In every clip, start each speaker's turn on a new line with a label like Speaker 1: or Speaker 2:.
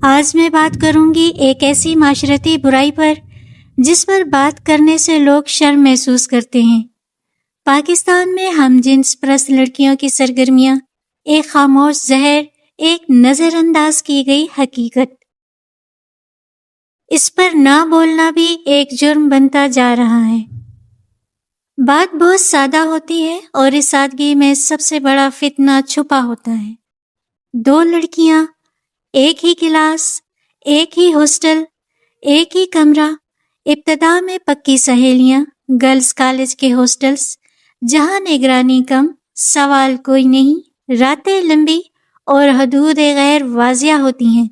Speaker 1: آج میں بات کروں گی ایک ایسی معاشرتی برائی پر جس پر بات کرنے سے لوگ شرم محسوس کرتے ہیں۔ پاکستان میں ہم جنس پرست لڑکیوں کی سرگرمیاں ایک خاموش زہر، ایک نظر انداز کی گئی حقیقت۔ اس پر نہ بولنا بھی ایک جرم بنتا جا رہا ہے۔ بات بہت سادہ ہوتی ہے اور اس سادگی میں سب سے بڑا فتنہ چھپا ہوتا ہے۔ دو لڑکیاں، ایک ہی کلاس، ایک ہی ہاسٹل، ایک ہی کمرہ، ابتدا میں پکی سہیلیاں، گرلز کالج کے ہاسٹلز جہاں نگرانی کم، سوال کوئی نہیں، راتیں لمبی اور حدود غیر واضح ہوتی ہیں،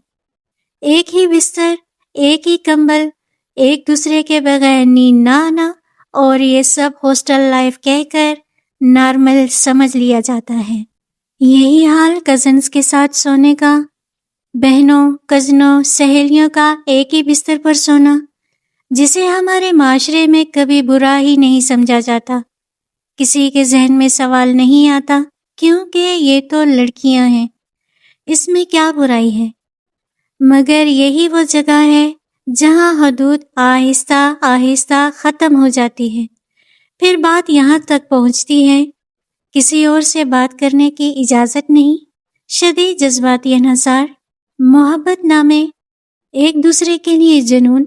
Speaker 1: ایک ہی بستر، ایک ہی کمبل، ایک دوسرے کے بغیر نیند نہ آنا، اور یہ سب ہاسٹل لائف کہہ کر نارمل سمجھ لیا جاتا ہے۔ یہی حال کزنز کے ساتھ سونے کا، بہنوں، کزنوں، سہیلیوں کا ایک ہی بستر پر سونا، جسے ہمارے معاشرے میں کبھی برا ہی نہیں سمجھا جاتا۔ کسی کے ذہن میں سوال نہیں آتا کیونکہ یہ تو لڑکیاں ہیں، اس میں کیا برائی ہے؟ مگر یہی وہ جگہ ہے جہاں حدود آہستہ آہستہ ختم ہو جاتی ہے۔ پھر بات یہاں تک پہنچتی ہے، کسی اور سے بات کرنے کی اجازت نہیں، شدید جذباتی انحصار، محبت نامے، ایک دوسرے کے لیے جنون،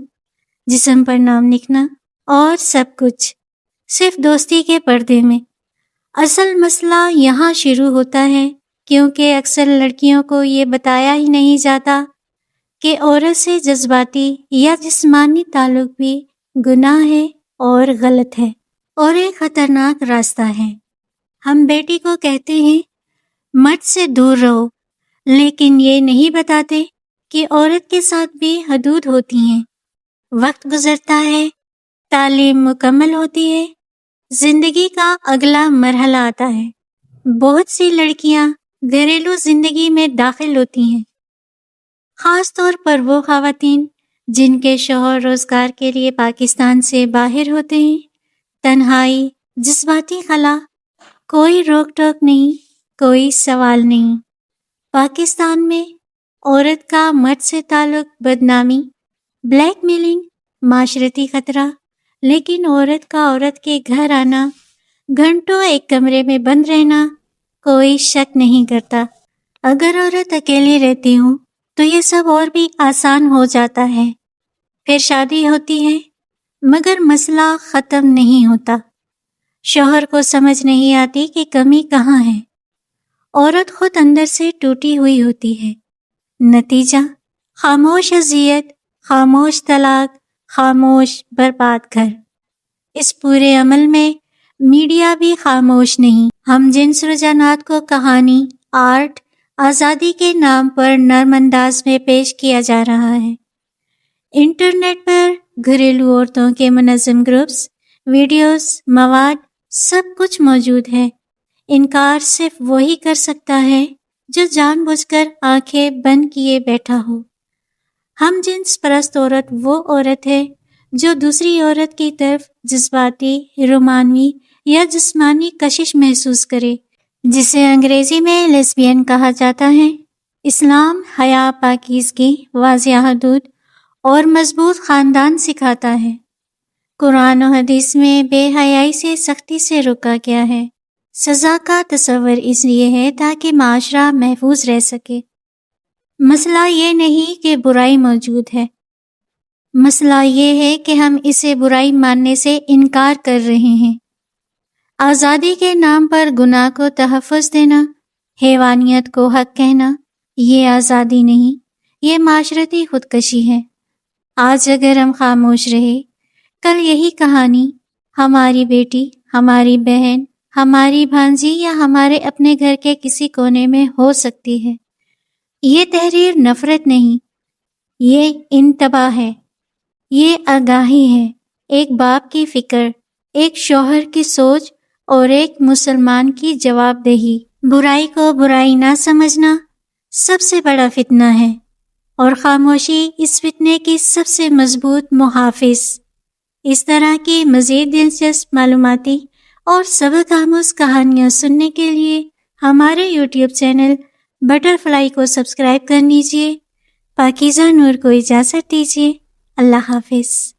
Speaker 1: جسم پر نام لکھنا، اور سب کچھ صرف دوستی کے پردے میں۔ اصل مسئلہ یہاں شروع ہوتا ہے کیونکہ اکثر لڑکیوں کو یہ بتایا ہی نہیں جاتا کہ عورت سے جذباتی یا جسمانی تعلق بھی گناہ ہے اور غلط ہے اور ایک خطرناک راستہ ہے۔ ہم بیٹی کو کہتے ہیں مرد سے دور رہو، لیکن یہ نہیں بتاتے کہ عورت کے ساتھ بھی حدود ہوتی ہیں۔ وقت گزرتا ہے، تعلیم مکمل ہوتی ہے، زندگی کا اگلا مرحلہ آتا ہے۔ بہت سی لڑکیاں گھریلو زندگی میں داخل ہوتی ہیں، خاص طور پر وہ خواتین جن کے شوہر روزگار کے لیے پاکستان سے باہر ہوتے ہیں۔ تنہائی، جذباتی خلا، کوئی روک ٹوک نہیں، کوئی سوال نہیں۔ پاکستان میں عورت کا مرد سے تعلق بدنامی، بلیک میلنگ، معاشرتی خطرہ، لیکن عورت کا عورت کے گھر آنا، گھنٹوں ایک کمرے میں بند رہنا، کوئی شک نہیں کرتا۔ اگر عورت اکیلی رہتی ہوں تو یہ سب اور بھی آسان ہو جاتا ہے۔ پھر شادی ہوتی ہے، مگر مسئلہ ختم نہیں ہوتا۔ شوہر کو سمجھ نہیں آتی کہ کمی کہاں ہے۔ عورت خود اندر سے ٹوٹی ہوئی ہوتی ہے۔ نتیجہ خاموش اذیت، خاموش طلاق، خاموش برباد گھر۔ اس پورے عمل میں میڈیا بھی خاموش نہیں۔ ہم جنس رجحانات کو کہانی، آرٹ، آزادی کے نام پر نرم انداز میں پیش کیا جا رہا ہے۔ انٹرنیٹ پر گھریلو عورتوں کے منظم گروپس، ویڈیوز، مواد، سب کچھ موجود ہے۔ انکار صرف وہی کر سکتا ہے جو جان بوجھ کر آنکھیں بند کیے بیٹھا ہو۔ ہم جنس پرست عورت وہ عورت ہے جو دوسری عورت کی طرف جذباتی، رومانوی یا جسمانی کشش محسوس کرے، جسے انگریزی میں لیسبین کہا جاتا ہے۔ اسلام حیا، پاکیزگی، واضح حدود اور مضبوط خاندان سکھاتا ہے۔ قرآن و حدیث میں بے حیائی سے سختی سے روکا گیا ہے۔ سزا کا تصور اس لیے ہے تاکہ معاشرہ محفوظ رہ سکے۔ مسئلہ یہ نہیں کہ برائی موجود ہے، مسئلہ یہ ہے کہ ہم اسے برائی ماننے سے انکار کر رہے ہیں۔ آزادی کے نام پر گناہ کو تحفظ دینا، حیوانیت کو حق کہنا، یہ آزادی نہیں، یہ معاشرتی خودکشی ہے۔ آج اگر ہم خاموش رہے، کل یہی کہانی ہماری بیٹی، ہماری بہن، ہماری بھانجی یا ہمارے اپنے گھر کے کسی کونے میں ہو سکتی ہے۔ یہ تحریر نفرت نہیں، یہ انتباہ ہے، یہ آگاہی ہے، ایک باپ کی فکر، ایک شوہر کی سوچ اور ایک مسلمان کی جواب دہی۔ برائی کو برائی نہ سمجھنا سب سے بڑا فتنہ ہے، اور خاموشی اس فتنے کی سب سے مضبوط محافظ۔ اس طرح کی مزید دلچسپ معلوماتی اور سبق آموز کہانیاں سننے کے لیے ہمارے یوٹیوب چینل بٹر فلائی کو سبسکرائب کر لیجیے۔ پاکیزہ نور کو اجازت دیجیے۔ اللہ حافظ۔